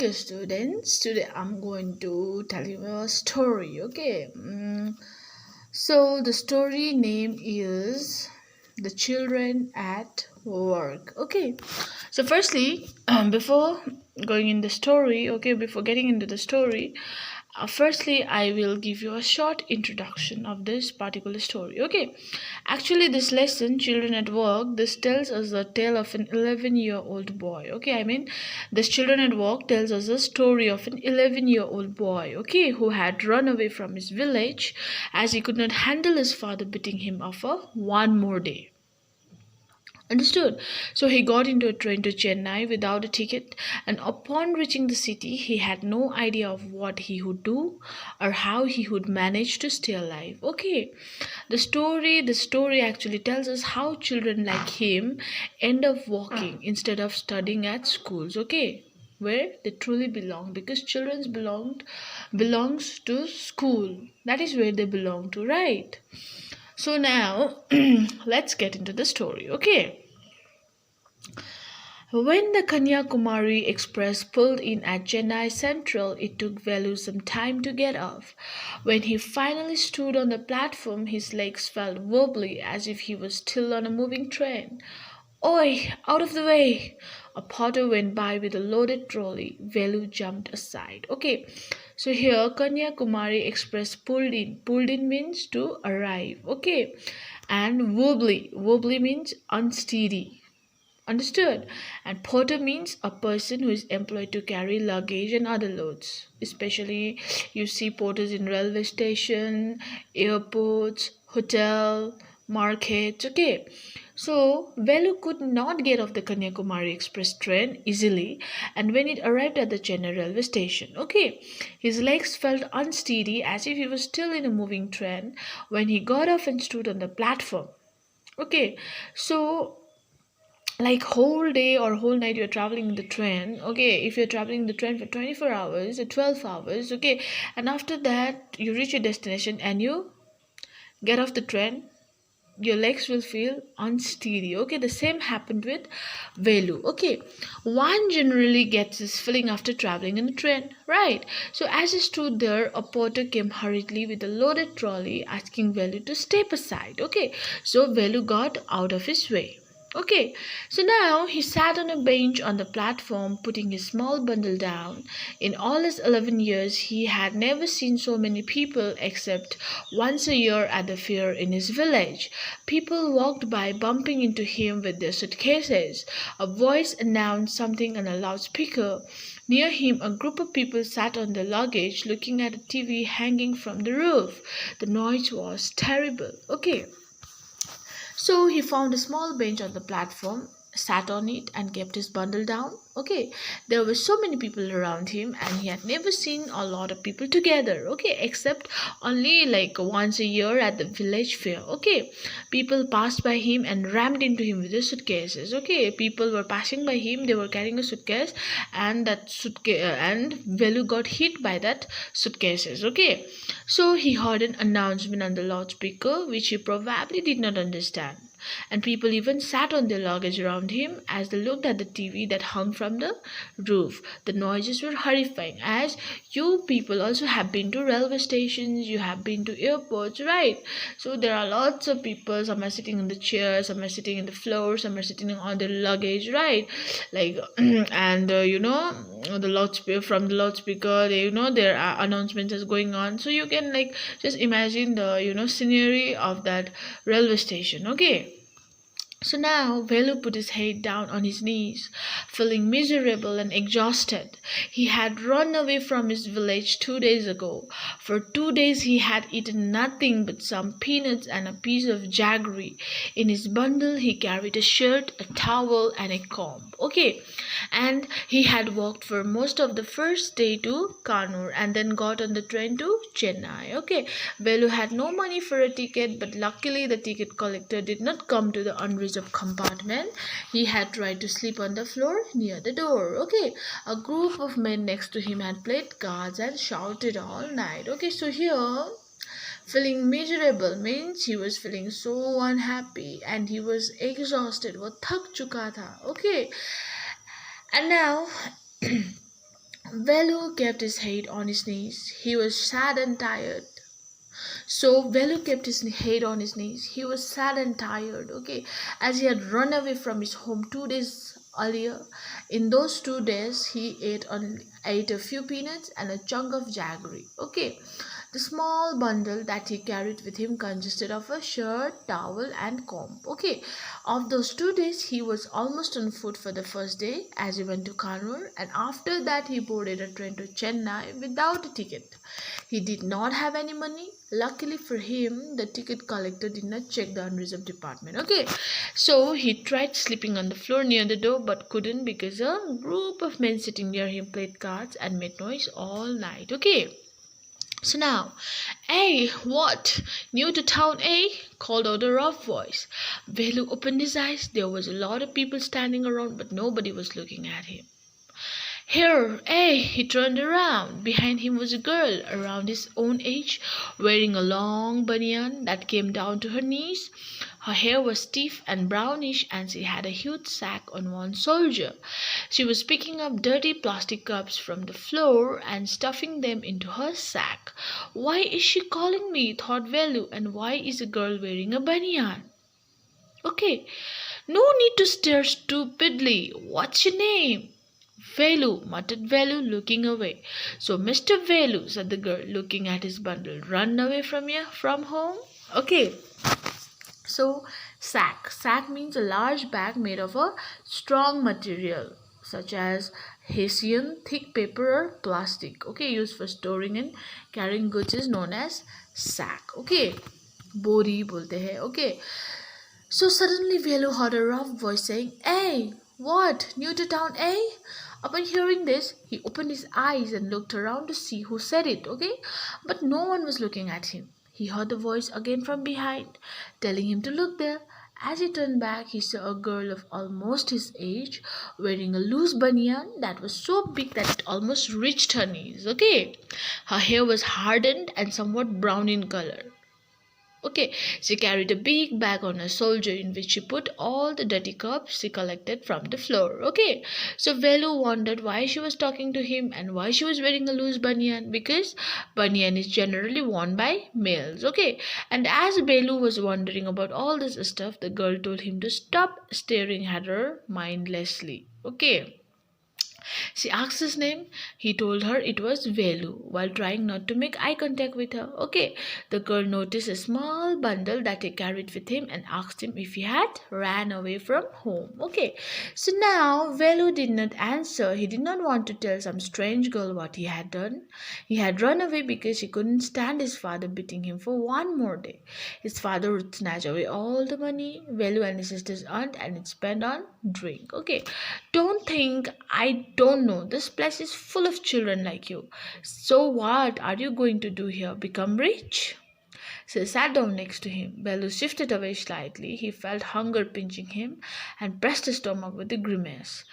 Okay, students, today I'm going to tell you a story. Okay, so the story name is The Children at Work. Okay, so firstly, before going in the story, okay, before getting into the story, firstly, I will give you a short introduction of this particular story. Okay, actually, this lesson, Children at Work, this tells us the tale of an 11-year-old boy. Okay, I mean, this Children at Work tells us a story of an 11-year-old boy, okay, who had run away from his village as he could not handle his father beating him of a one more day. Understood. So he got into a train to Chennai without a ticket, and upon reaching the city, he had no idea of what he would do or how he would manage to stay alive. Okay, the story actually tells us how children like him end up walking instead of studying at schools. Okay, where they truly belong, because children's belongs to school. That is where they belong to, right? So now let's get into the story. Okay. When the Kanyakumari Express pulled in at Chennai Central, it took Velu some time to get off. When he finally stood on the platform, his legs felt wobbly as if he was still on a moving train. Oi, out of the way! A porter went by with a loaded trolley. Velu jumped aside. Okay, so here Kanyakumari Express pulled in. Pulled in means to arrive. Okay, and wobbly. Wobbly means unsteady. Understood? And porter means a person who is employed to carry luggage and other loads. Especially you see porters in railway station, airports, hotel, markets. Okay. So Velu could not get off the Kanyakumari Express train easily, and when it arrived at the Chennai railway station, okay, his legs felt unsteady as if he was still in a moving train when he got off and stood on the platform. Okay, so like whole day or whole night you're traveling in the train, okay, if you're traveling in the train for 24 hours or 12 hours, okay, and after that you reach your destination and you get off the train, your legs will feel unsteady. Okay, the same happened with Velu. Okay, one generally gets this feeling after traveling in a train, right? So as he stood there, a porter came hurriedly with a loaded trolley asking Velu to step aside. Okay, so Velu got out of his way. Okay, so now he sat on a bench on the platform, putting his small bundle down. In all his 11 years, he had never seen so many people except once a year at the fair in his village. People walked by, bumping into him with their suitcases. A voice announced something on a loudspeaker. Near him, a group of people sat on their luggage, looking at a TV hanging from the roof. The noise was terrible. Okay. So he found a small bench on the platform, sat on it, and kept his bundle down. Okay, there were so many people around him, and he had never seen a lot of people together. Okay, except only like once a year at the village fair. Okay, people passed by him and rammed into him with their suitcases. Okay, people were passing by him, they were carrying a suitcase, and that suitcase and Velu got hit by that suitcases. Okay, so he heard an announcement on the loudspeaker, which he probably did not understand. And people even sat on their luggage around him as they looked at the TV that hung from the roof. The noises were horrifying, as you people also have been to railway stations, you have been to airports, right? So there are lots of people, some are sitting in the chairs, some are sitting in the floor, some are sitting on their luggage, right? Like, and the loudspeaker, from the loudspeaker, there are announcements is going on. So you can like just imagine the scenery of that railway station. Okay, so now Velu put his head down on his knees, feeling miserable and exhausted. He had run away from his village 2 days ago. For 2 days he had eaten nothing but some peanuts and a piece of jaggery. In his bundle he carried a shirt, a towel, and a comb. Okay, and he had walked for most of the first day to Kannur and then got on the train to Chennai. Okay, Velu had no money for a ticket, but luckily the ticket collector did not come to the unreserved compartment. He had tried to sleep on the floor near the door. Okay, a group of men next to him had played cards and shouted all night. Okay, so here feeling miserable means he was feeling so unhappy and he was exhausted. वो थक चुका था. Okay, and now Velu kept his head on his knees. He was sad and tired. So Velu kept his head on his knees. He was sad and tired, okay, as he had run away from his home 2 days earlier. In those 2 days, he ate a few peanuts and a chunk of jaggery, okay. The small bundle that he carried with him consisted of a shirt, towel, and comb. Okay, of those 2 days, he was almost on foot for the first day as he went to Kannur, and after that, he boarded a train to Chennai without a ticket. He did not have any money. Luckily for him, the ticket collector did not check the unreserved department. Okay, so he tried sleeping on the floor near the door but couldn't because a group of men sitting near him played cards and made noise all night. Okay. So now, "Hey, what? New to town, eh?" called out a rough voice. Velu opened his eyes. There was a lot of people standing around, but nobody was looking at him. "Here, eh?" He turned around. Behind him was a girl around his own age, wearing a long banyan that came down to her knees. Her hair was stiff and brownish, and she had a huge sack on one shoulder. She was picking up dirty plastic cups from the floor and stuffing them into her sack. "Why is she calling me?" thought Velu, "and why is a girl wearing a banyan?" Okay, no need to stare stupidly. "What's your name?" "Velu," muttered Velu, looking away. "So, Mr. Velu," said the girl, looking at his bundle, "run away from home?" Okay, so sack. Sack means a large bag made of a strong material such as hessian, thick paper or plastic. Okay, used for storing and carrying goods is known as sack. Okay, bori bolte hai. Okay, so suddenly Velu heard a rough voice saying, "Hey, what? New to town, eh?" Upon hearing this, he opened his eyes and looked around to see who said it, okay? But no one was looking at him. He heard the voice again from behind, telling him to look there. As he turned back, he saw a girl of almost his age, wearing a loose banyan that was so big that it almost reached her knees, okay? Her hair was hardened and somewhat brown in color. Okay, she carried a big bag on her shoulder in which she put all the dirty cups she collected from the floor. Okay, so Velu wondered why she was talking to him and why she was wearing a loose banyan, because banyan is generally worn by males. Okay, and as Velu was wondering about all this stuff, the girl told him to stop staring at her mindlessly. Okay. She asked his name. He told her it was Velu while trying not to make eye contact with her. Okay. The girl noticed a small bundle that he carried with him and asked him if he had ran away from home. Okay. So now Velu did not answer. He did not want to tell some strange girl what he had done. He had run away because he couldn't stand his father beating him for one more day. His father would snatch away all the money Velu and his sisters earned and it spent on drink. Okay. Don't think I don't know. This place is full of children like you. So what are you going to do here? Become rich? She sat down next to him. Bellu shifted away slightly. He felt hunger pinching him and pressed his stomach with a grimace.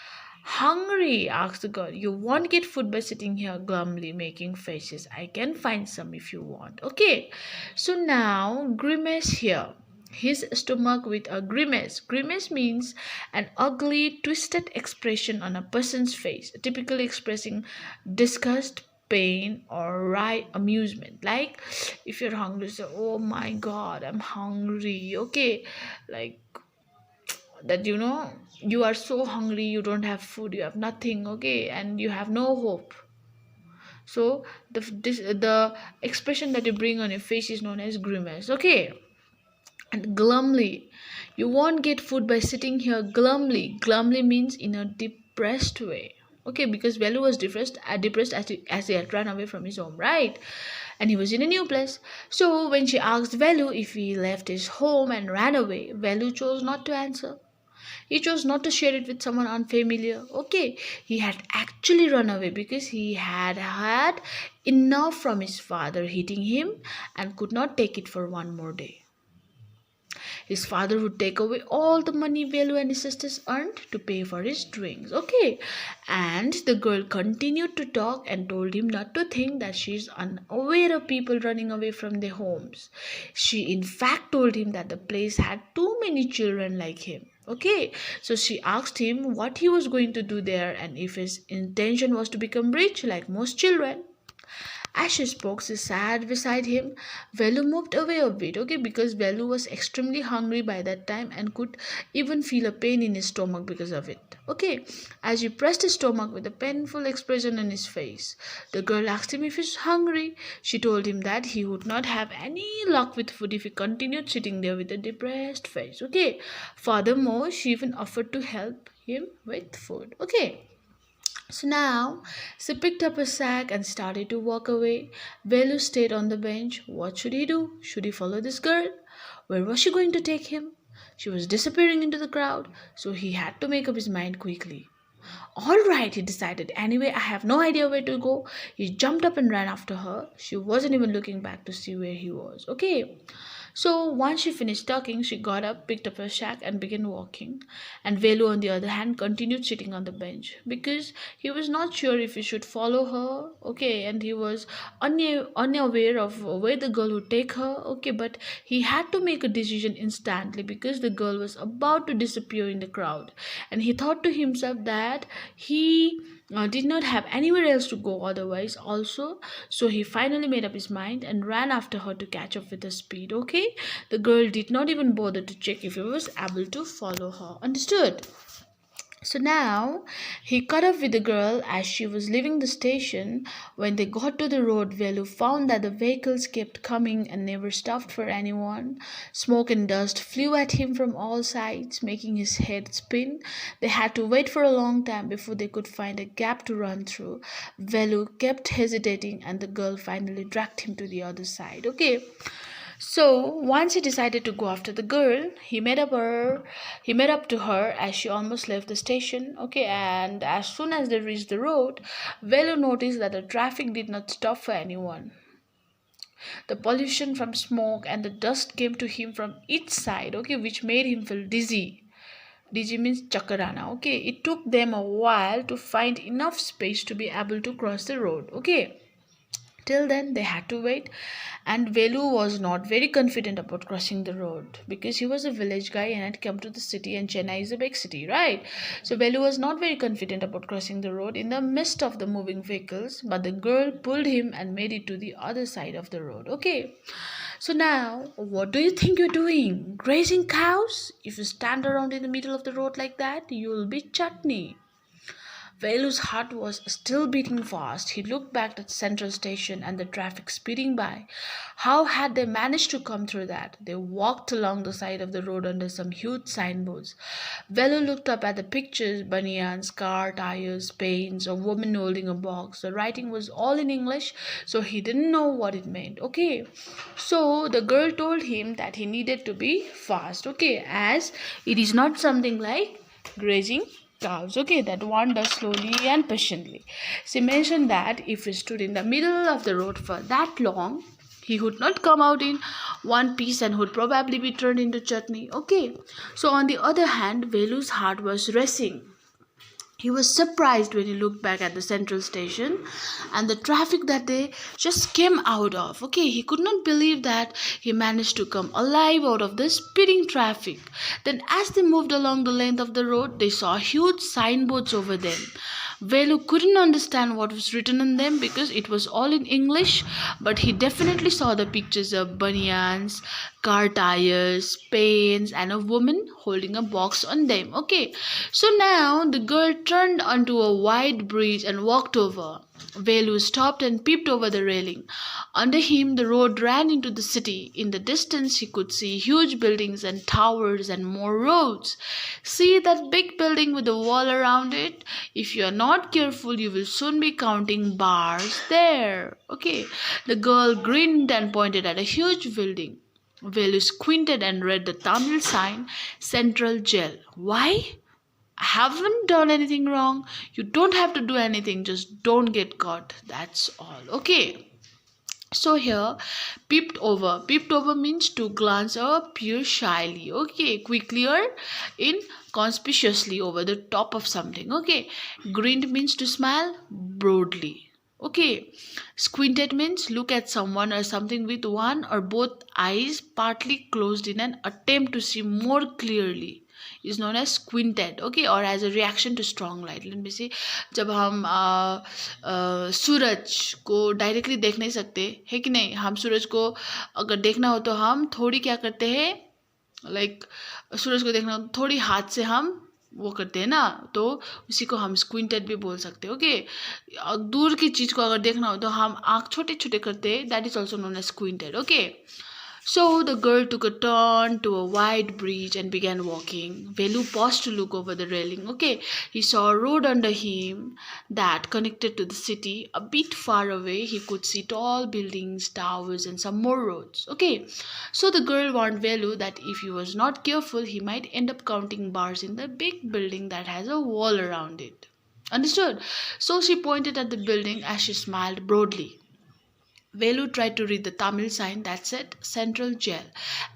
"Hungry?" asked the girl. "You won't get food by sitting here glumly making faces. I can find some if you want." Okay, so now grimace here. His stomach with a grimace. Grimace means an ugly, twisted expression on a person's face, typically expressing disgust, pain, or wry amusement. Like if you're hungry, say, "Oh my god, I'm hungry." Okay, like that, you are so hungry, you don't have food, you have nothing, okay, and you have no hope. So the expression that you bring on your face is known as grimace. Okay, and glumly, you won't get food by sitting here glumly. Glumly means in a depressed way. Okay, because Velu was depressed as he had run away from his home, right? And he was in a new place. So when she asked Velu if he left his home and ran away, Velu chose not to answer. He chose not to share it with someone unfamiliar. Okay, he had actually run away because he had had enough from his father hitting him and could not take it for one more day. His father would take away all the money Velu and his sisters earned to pay for his drinks. Okay. And the girl continued to talk and told him not to think that she is unaware of people running away from their homes. She in fact told him that the place had too many children like him. Okay, so she asked him what he was going to do there and if his intention was to become rich like most children. As she spoke, she sat beside him. Velu moved away a bit, okay, because Velu was extremely hungry by that time and could even feel a pain in his stomach because of it. Okay, as he pressed his stomach with a painful expression on his face, the girl asked him if he's hungry. She told him that he would not have any luck with food if he continued sitting there with a depressed face. Okay, furthermore, she even offered to help him with food. Okay. So now she picked up a sack and started to walk away. Velu stayed on the bench. What should he do? Should he follow this girl? Where was she going to take him? She was disappearing into the crowd, so he had to make up his mind quickly. All right, he decided. Anyway, I have no idea where to go. He jumped up and ran after her. She wasn't even looking back to see where he was. Okay. So once she finished talking, she got up, picked up her sack, and began walking. And Velu, on the other hand, continued sitting on the bench because he was not sure if he should follow her. Okay, and he was unaware of where the girl would take her. Okay, but he had to make a decision instantly because the girl was about to disappear in the crowd. And he thought to himself that he did not have anywhere else to go otherwise also, so he finally made up his mind and ran after her to catch up with her speed. Okay, the girl did not even bother to check if he was able to follow her. Understood? So now he caught up with the girl as she was leaving the station. When they got to the road, Velu found that the vehicles kept coming and never stopped for anyone. Smoke and dust flew at him from all sides, making his head spin. They had to wait for a long time before they could find a gap to run through. Velu kept hesitating, and the girl finally dragged him to the other side. Okay. So once he decided to go after the girl, he made up to her as she almost left the station. Okay, and as soon as they reached the road, Velu noticed that the traffic did not stop for anyone. The pollution from smoke and the dust came to him from each side, okay, which made him feel dizzy. Dizzy means chakarana. Okay, it took them a while to find enough space to be able to cross the road. Okay. Till then, they had to wait, and Velu was not very confident about crossing the road because he was a village guy and had come to the city, and Chennai is a big city, right? So Velu was not very confident about crossing the road in the midst of the moving vehicles, but the girl pulled him and made it to the other side of the road. Okay. So now, what do you think you're doing? Grazing cows? If you stand around in the middle of the road like that, you'll be chutney. Velu's heart was still beating fast. He looked back at Central Station and the traffic speeding by. How had they managed to come through that? They walked along the side of the road under some huge signboards. Velu looked up at the pictures: banyans, car tires, paints, a woman holding a box. The writing was all in English, so he didn't know what it meant. Okay, so the girl told him that he needed to be fast. Okay, as it is not something like grazing cows, okay, that wander slowly and patiently. She mentioned that if he stood in the middle of the road for that long, he would not come out in one piece and would probably be turned into chutney. Okay, so on the other hand, Velu's heart was racing. He was surprised when he looked back at the central station and the traffic that they just came out of. Okay, he could not believe that he managed to come alive out of the speeding traffic. Then, as they moved along the length of the road, they saw huge signboards over them. Velu couldn't understand what was written on them because it was all in English, but he definitely saw the pictures of banyans, car tires, paints, and a woman holding a box on them. Okay, so now the girl turned onto a wide bridge and walked over. Velu stopped and peeped over the railing. Under him, the road ran into the city. In the distance, he could see huge buildings and towers and more roads. See that big building with a wall around it? If you are not careful, you will soon be counting bars there. Okay, the girl grinned and pointed at a huge building. Velu squinted and read the Tamil sign, Central Jail. Why? I haven't done anything wrong. You don't have to do anything, just don't get caught. That's all. Okay. So here, peeped over. Peeped over means to glance or peer shyly. Okay, quickly or inconspicuously over the top of something. Okay, grinned means to smile broadly. Okay, squinted means look at someone or something with one or both eyes partly closed in an attempt to see more clearly. is known as squinted, okay, or as a reaction to strong light. Let me see. जब हम सूरज को directly देख नहीं सकते है कि नहीं, हम सूरज को अगर देखना हो तो हम थोड़ी क्या करते हैं, लाइक सूरज को देखना हो तो थोड़ी हाथ से हम वो करते हैं ना, तो उसी को हम स्क्विंटेड भी बोल सकते हैं, ओके। दूर की चीज़ को अगर देखना हो तो हम आँख छोटे छोटे करते हैं, that is also known as squinted, okay. So the girl took a turn to a wide bridge and began walking. Velu paused to look over the railing. Okay, he saw a road under him that connected to the city. A bit far away, he could see tall buildings, towers, and some more roads. Okay, so the girl warned Velu that if he was not careful, he might end up counting bars in the big building that has a wall around it. Understood? So she pointed at the building as she smiled broadly. Velu tried to read the Tamil sign that said Central Jail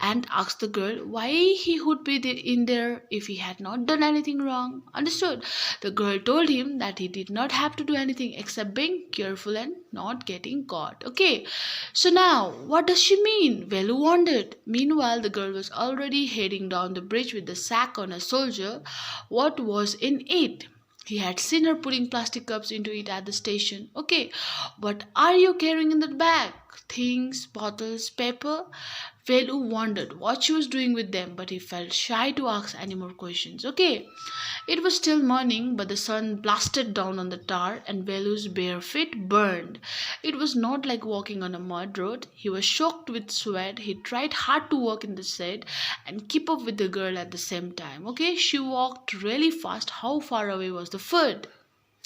and asked the girl why he would be in there if he had not done anything wrong. Understood? The girl told him that he did not have to do anything except being careful and not getting caught. Okay, so now what does she mean? Velu wondered. Meanwhile, the girl was already heading down the bridge with the sack on a soldier. What was in it? He had seen her putting plastic cups into it at the station. Okay, what are you carrying in that bag? Things, bottles, paper? Velu wondered what she was doing with them, but he felt shy to ask any more questions. Okay, it was still morning, but the sun blasted down on the tar and Velu's bare feet burned. It was not like walking on a mud road. He was soaked with sweat. He tried hard to walk in the shade and keep up with the girl at the same time. Okay, she walked really fast. How far away was the food?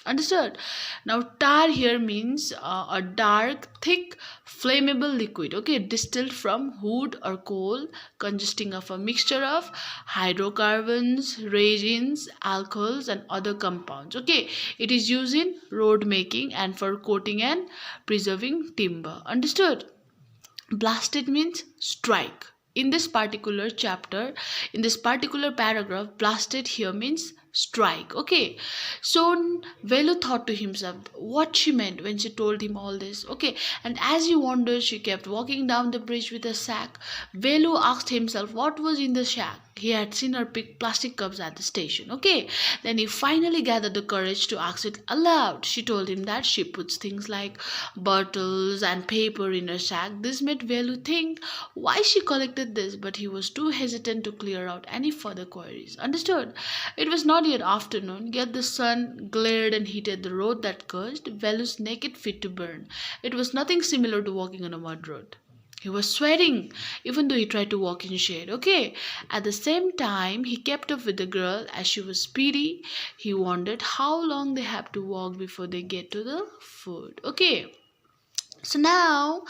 Understood? Now tar here means a dark, thick, flammable liquid, okay, distilled from wood or coal, consisting of a mixture of hydrocarbons, resins, alcohols, and other compounds. Okay, it is used in road making and for coating and preserving timber. Understood? Blasted means strike. In this particular chapter, in this particular paragraph, blasted here means strike. Okay, so Velu thought to himself what she meant when she told him all this. Okay, and as he wondered, she kept walking down the bridge with a sack. Velu asked himself what was in the sack. He had seen her pick plastic cups at the station. Okay, then he finally gathered the courage to ask it aloud. She told him that she puts things like bottles and paper in her sack. This made Velu think why she collected this, but he was too hesitant to clear out any further queries. Understood? It was not yet afternoon, yet the sun glared and heated the road that caused Velu's naked feet to burn. It was nothing similar to walking on a mud road. He was sweating, even though he tried to walk in shade. Okay. At the same time, he kept up with the girl as she was speedy. He wondered how long they have to walk before they get to the food. Okay. So now,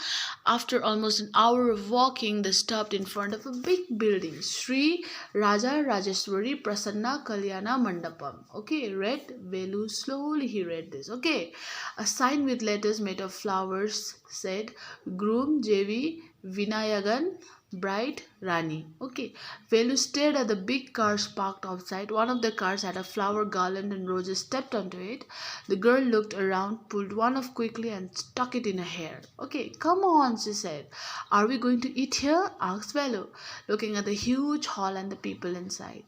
after almost an hour of walking, they stopped in front of a big building. Sri Raja Rajeswari Prasanna Kalyana Mandapam. Okay, read Velu slowly. He read this. Okay, a sign with letters made of flowers said, "Groom Jevi Vinayagan, Bride Rani." Okay, Velu stared at the big cars parked outside. One of the cars had a flower garland and Roses stepped onto it. The girl looked around, pulled one off quickly and stuck it in her hair. "Okay, come on," she said. "Are we going to eat here?" asked Velu, looking at the huge hall and the people inside.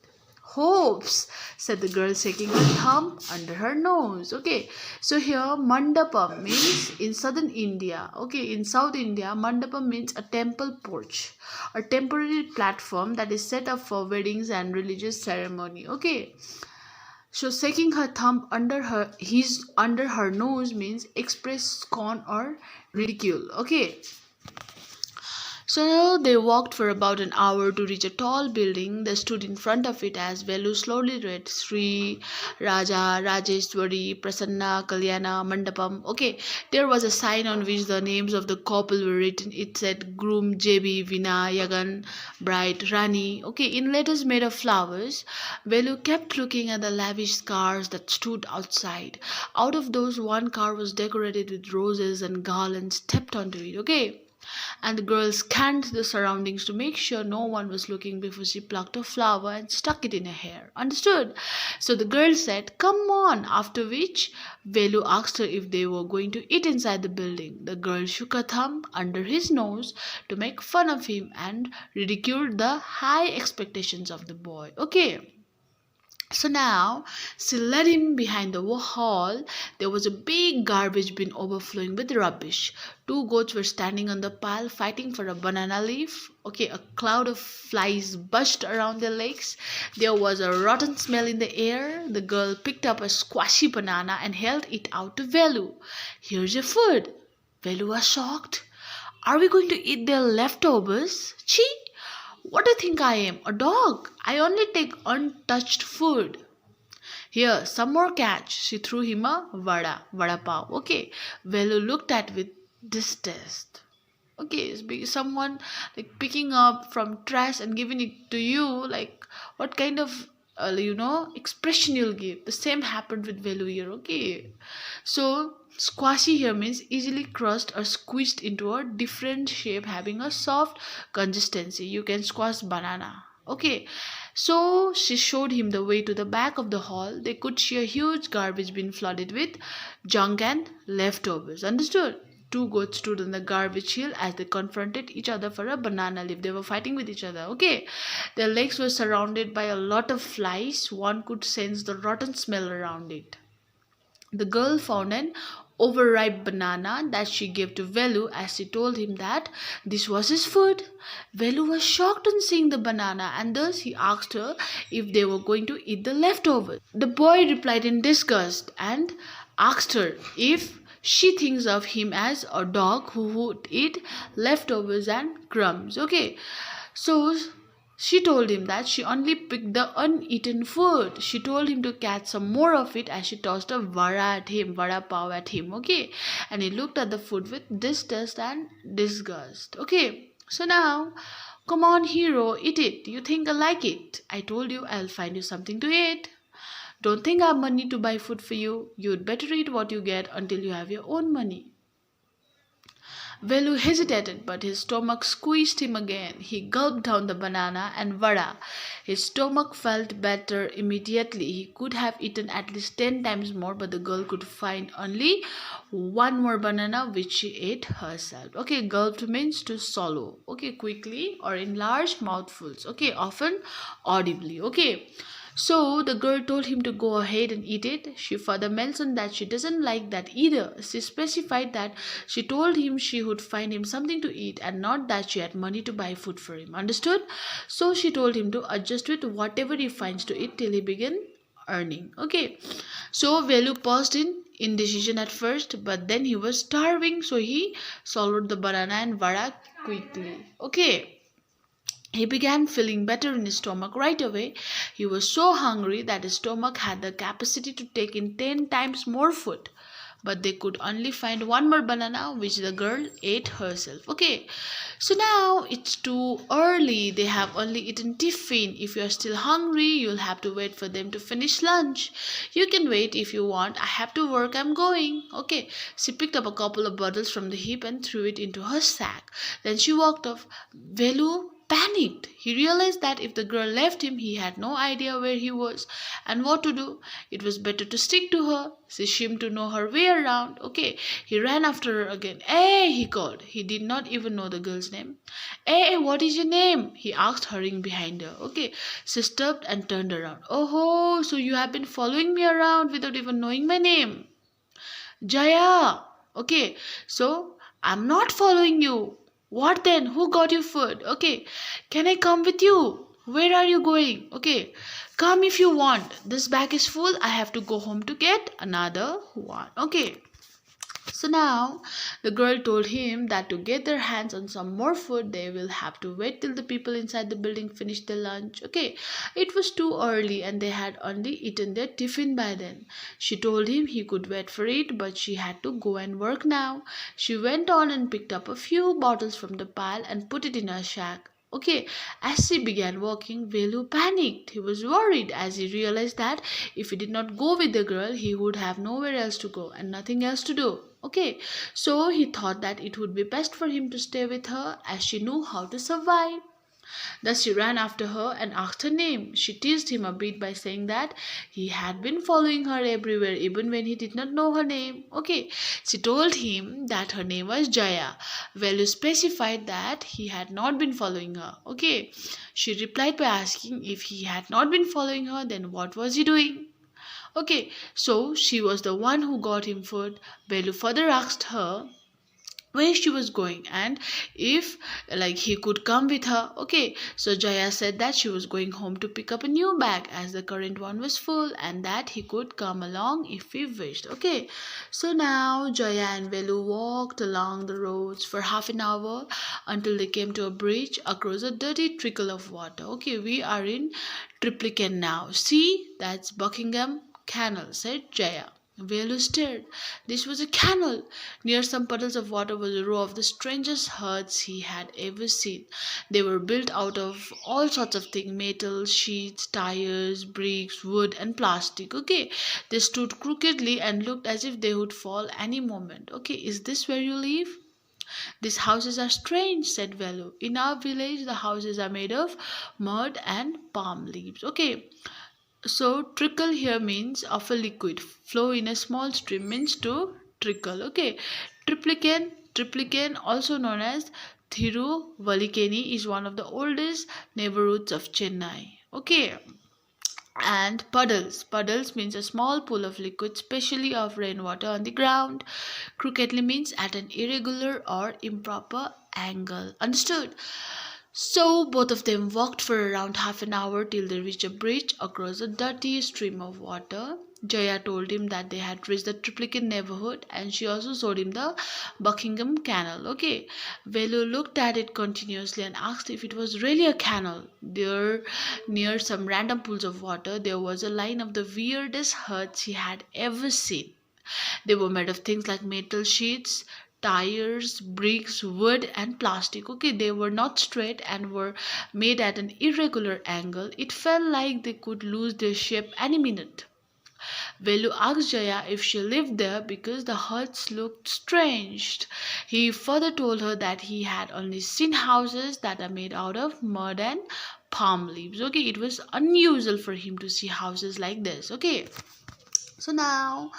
"Hopes," said the girl, shaking her thumb under her nose. Okay, so here mandapam means in southern India. Okay, in South India, mandapam means a temple porch, a temporary platform that is set up for weddings and religious ceremony. Okay, so shaking her thumb under her nose means express scorn or ridicule. Okay. So they walked for about an hour to reach a tall building. They stood in front of it as Velu slowly read Sri Raja Rajeswari Prasanna Kalyana Mandapam. Okay, there was a sign on which the names of the couple were written. It said Groom JB Vina Yagan, Bride Rani. Okay, in letters made of flowers. Velu kept looking at the lavish cars that stood outside. Out of those, one car was decorated with roses and garlands stepped onto it. Okay. And the girl scanned the surroundings to make sure no one was looking before she plucked a flower and stuck it in her hair. Understood? So the girl said, "Come on," after which Velu asked her if they were going to eat inside the building. The girl shook her thumb under his nose to make fun of him and ridiculed the high expectations of the boy. Okay. So now she led him behind the hall. There was a big garbage bin overflowing with rubbish. Two goats were standing on the pile fighting for a banana leaf. Okay, a cloud of flies buzzed around their legs. There was a rotten smell in the air. The girl picked up a squashy banana and held it out to Velu. "Here's your food." Velu was shocked. "Are we going to eat their leftovers? Chee! What do you think I am? A dog? I only take untouched food." "Here, some more catch." She threw him a vada pav. Okay. Velu looked at with distaste. Okay, someone like picking up from trash and giving it to you, like what kind of expression you'll give. The same happened with Velu here. Okay, so squashy here means easily crushed or squeezed into a different shape, having a soft consistency. You can squash banana. Okay, so she showed him the way to the back of the hall. They could see a huge garbage bin flooded with junk and leftovers. Understood? Two goats stood on the garbage hill as they confronted each other for a banana leaf. They were fighting with each other. Okay. Their legs were surrounded by a lot of flies. One could sense the rotten smell around it. The girl found an overripe banana that she gave to Velu as she told him that this was his food. Velu was shocked on seeing the banana, and thus he asked her if they were going to eat the leftovers. The boy replied in disgust and asked her if she thinks of him as a dog who would eat leftovers and crumbs. Okay, so she told him that she only picked the uneaten food. She told him to catch some more of it as she tossed a vada pav at him. Okay, and he looked at the food with disgust and disgust. Okay, so now, come on, hero, eat it. You think I like it? I told you I'll find you something to eat. Don't think I have money to buy food for you. You'd better eat what you get until you have your own money. Velu hesitated, but his stomach squeezed him again. He gulped down the banana and vada. His stomach felt better immediately. He could have eaten at least 10 times more, but the girl could find only one more banana, which she ate herself. Okay, gulped means to swallow. Okay, quickly or in large mouthfuls. Okay, often audibly. Okay. So the girl told him to go ahead and eat it. She further mentioned that she doesn't like that either. She specified that she told him she would find him something to eat and not that she had money to buy food for him. Understood? So she told him to adjust with whatever he finds to eat till he begin earning. Okay. So Velu paused in indecision at first, but then he was starving, so he swallowed the banana and vada quickly. Okay. He began feeling better in his stomach right away. He was so hungry that his stomach had the capacity to take in 10 times more food. But they could only find one more banana, which the girl ate herself. Okay, so now it's too early. They have only eaten tiffin. If you are still hungry, you'll have to wait for them to finish lunch. You can wait if you want. I have to work. I'm going. Okay, she picked up a couple of bottles from the heap and threw it into her sack. Then she walked off. Velu panicked. He realized that if the girl left him, he had no idea where he was and what to do. It was better to stick to her. She seemed to know her way around. Okay, he ran after her again. "Hey," he called. He did not even know the girl's name. "Hey, what is your name?" he asked, hurrying behind her. Okay, she stopped and turned around. "Oh, so you have been following me around without even knowing my name." "Jaya." "Okay, so I'm not following you. What then? Who got you food?" "Okay, can I come with you?" "Where are you going?" "Okay, come if you want. This bag is full. I have to go home to get another one." Okay. So now the girl told him that to get their hands on some more food, they will have to wait till the people inside the building finish their lunch. Okay, it was too early and they had only eaten their tiffin by then. She told him he could wait for it, but she had to go and work now. She went on and picked up a few bottles from the pile and put it in her sack. Okay, as he began walking, Velu panicked. He was worried as he realized that if he did not go with the girl, he would have nowhere else to go and nothing else to do. Okay, so he thought that it would be best for him to stay with her as she knew how to survive. Thus he ran after her and asked her name. She teased him a bit by saying that he had been following her everywhere even when he did not know her name. Okay, she told him that her name was Jaya. Velu specified that he had not been following her. Okay, she replied by asking if he had not been following her, then what was he doing? Okay, so she was the one who got him food. Velu further asked her where she was going and if he could come with her. Okay, so Jaya said that she was going home to pick up a new bag as the current one was full and that he could come along if he wished. Okay, so now Jaya and Velu walked along the roads for half an hour until they came to a bridge across a dirty trickle of water. Okay, we are in Triplicate now. See, that's Buckingham Canal, said Jaya. Velu stared. This was a canal. Near some puddles of water was a row of the strangest huts he had ever seen. They were built out of all sorts of things: metal, sheets, tires, bricks, wood, and plastic. Okay, they stood crookedly and looked as if they would fall any moment. Okay, is this where you live? These houses are strange, said Velu. In our village, the houses are made of mud and palm leaves. Okay, so trickle here means of a liquid. Flow in a small stream means to trickle. Okay. Triplicane, also known as Thiruvalikeni, is one of the oldest neighborhoods of Chennai. Okay. And puddles. Puddles means a small pool of liquid, especially of rainwater on the ground. Crookedly means at an irregular or improper angle. Understood? So both of them walked for around half an hour till they reached a bridge across a dirty stream of water. Jaya told him that they had reached the triplicate neighborhood and she also showed him the Buckingham Canal. Okay, Velu looked at it continuously and asked if it was really a canal. There, near some random pools of water, there was a line of the weirdest huts he had ever seen. They were made of things like metal sheets, tires, bricks, wood, and plastic. Okay, they were not straight and were made at an irregular angle. It felt like they could lose their shape any minute. Velu asked Jaya if she lived there because the huts looked strange. He further told her that he had only seen houses that are made out of mud and palm leaves. Okay, it was unusual for him to see houses like this. Okay, so now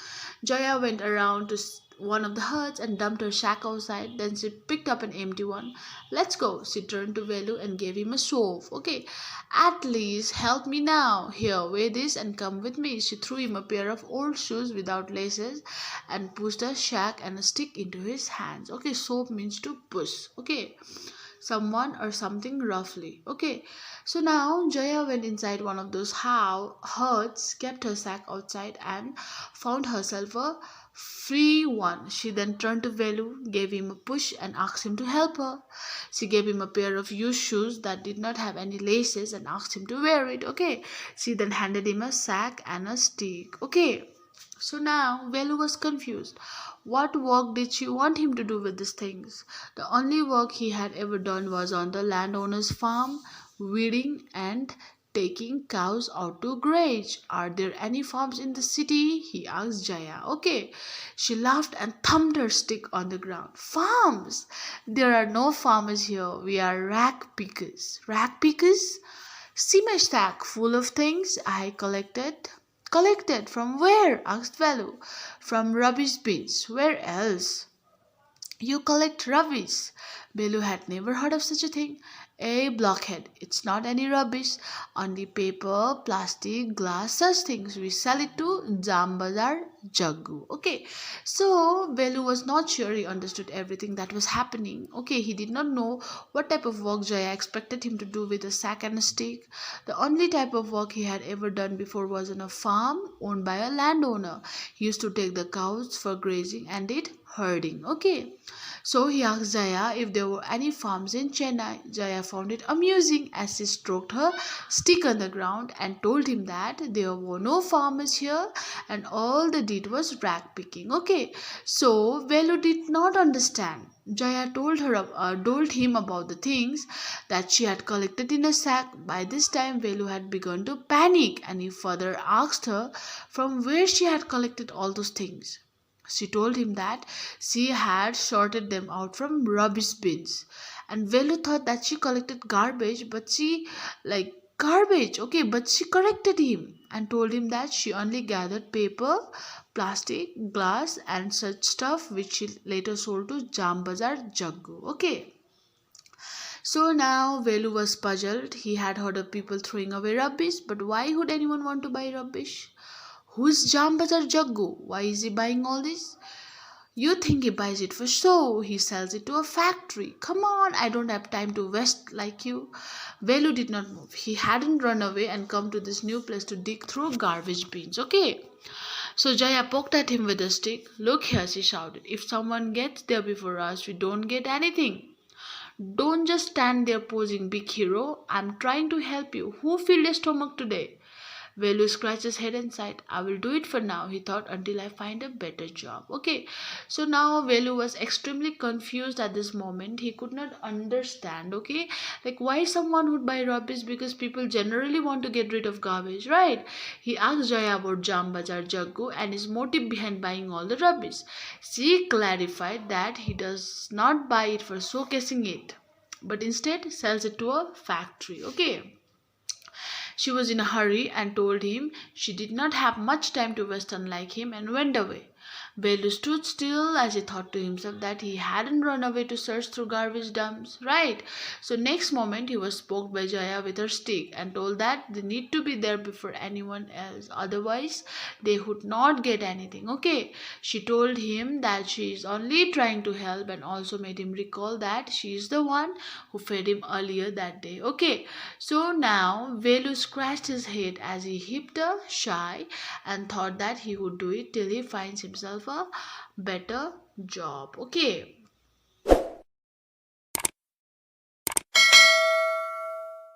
Jaya went around to one of the huts and dumped her sack outside. Then she picked up an empty one. Let's go. She turned to Velu and gave him a shove. Okay, at least help me now. Here, wear this and come with me. She threw him a pair of old shoes without laces and pushed a sack and a stick into his hands. Okay, shove means to push. Okay, someone or something roughly. Okay, so now Jaya went inside one of those huts, kept her sack outside, and found herself a free one. She then turned to Velu, gave him a push, and asked him to help her. She gave him a pair of used shoes that did not have any laces and asked him to wear it. Okay, she then handed him a sack and a stick. Okay, so now Velu was confused. What work did she want him to do with these things? The only work he had ever done was on the landowner's farm, weeding and taking cows out to graze. Are there any farms in the city? He asked Jaya. Okay. She laughed and thumped her stick on the ground. Farms? There are no farmers here. We are ragpickers. Ragpickers? See my sack full of things I collected. Collected from where? Asked Velu. From rubbish bins. Where else? You collect rubbish. Belu had never heard of such a thing. A blockhead. It's not any rubbish. Only paper, plastic, glass, such things. We sell it to Jam Bazar Jaggu. Okay. So Belu was not sure he understood everything that was happening. Okay, he did not know what type of work Jaya expected him to do with a sack and a stick. The only type of work he had ever done before was on a farm owned by a landowner. He used to take the cows for grazing and did herding. Okay. So he asked Jaya if there were any farms in Chennai. Jaya found it amusing as she stroked her stick on the ground and told him that there were no farmers here and all the did was rag picking. Okay, so Velu did not understand. Jaya told him about the things that she had collected in a sack. By this time, Velu had begun to panic, and he further asked her from where she had collected all those things. She told him that she had sorted them out from rubbish bins. And Velu thought that she collected garbage, but but she corrected him and told him that she only gathered paper, plastic, glass, and such stuff which she later sold to Jam Bazar Jaggu. Okay. So now Velu was puzzled. He had heard of people throwing away rubbish, but why would anyone want to buy rubbish? Who's Jam Bazar Jaggu? Why is he buying all this? You think he buys it for show, he sells it to a factory. Come on, I don't have time to waste like you. Velu did not move. He hadn't run away and come to this new place to dig through garbage bins. Okay. So Jaya poked at him with a stick. Look here, she shouted. If someone gets there before us, we don't get anything. Don't just stand there posing big hero. I'm trying to help you. Who filled your stomach today? Velu scratched his head and sighed. I will do it for now, he thought, until I find a better job. Okay, so now Velu was extremely confused at this moment. He could not understand, okay, like why someone would buy rubbish, because people generally want to get rid of garbage, right? He asked Jaya about Jam Bazar Jaggu and his motive behind buying all the rubbish. She clarified that he does not buy it for showcasing it, but instead sells it to a factory. Okay. She was in a hurry and told him she did not have much time to waste, unlike him, and went away. Velu stood still as he thought to himself that he hadn't run away to search through garbage dumps, right? So next moment he was poked by Jaya with her stick and told that they need to be there before anyone else, otherwise they would not get anything. Okay, she told him that she is only trying to help and also made him recall that she is the one who fed him earlier that day. Okay, so now Velu scratched his head as he hipped a sigh and thought that he would do it till he finds himself a better job. Okay.